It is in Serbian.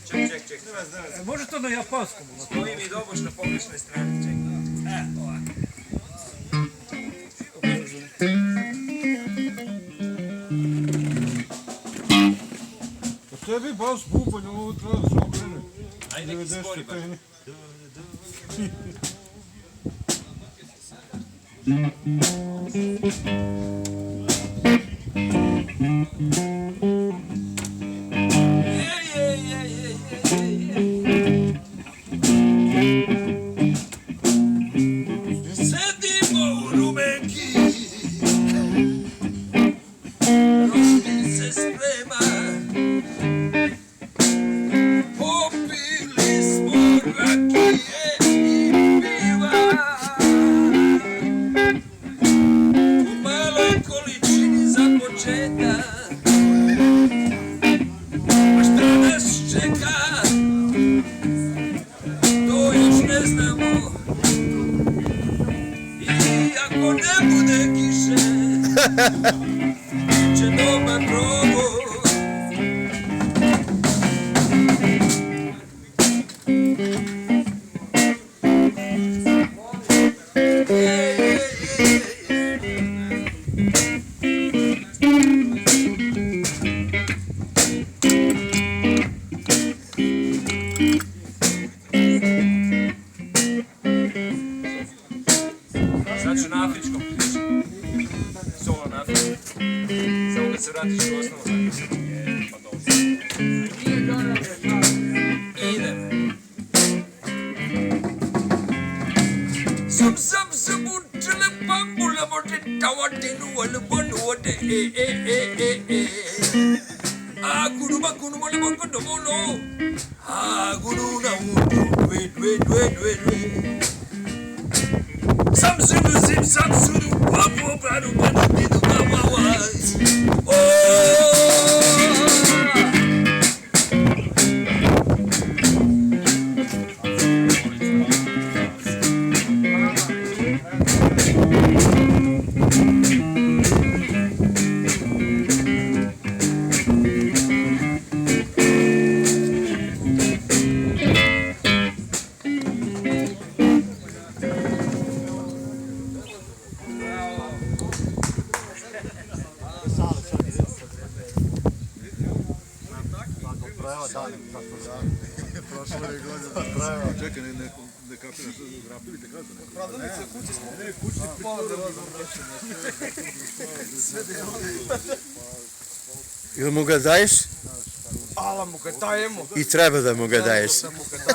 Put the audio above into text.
Ček. Može to na japanskom? Stoji mi doboš na pogrešnoj strani, ček. Ovako. Tebi baš bubanj, ovo treba da se okrene. Ajde, neki spori baš. Sedimo u Rumenki, roštilj se sprema, popili smo rakije i piva, u maloj količini za početak, a šta nas čeka, to još ne znamo. I ako ne bude kiše, će dobar proboj. Sad ću na afričkom priču. Solo na afričkom. Samo kad se vratiš u osnovu zakon. Pa dobro. Idem. Sam učele pambula možde tawatenu wale bonu wade Agunu mole mokondo mono Agunu na wudu wait Samsuru wapo bradu badu didu kawawa Čekaj, ne kapiraš, grapili te kazane. Prodavnice, kući smo. Ne, kući smo. Ili mu ga daješ? Ala mu ga dajemo. I treba da mu ga daješ. Da mu ga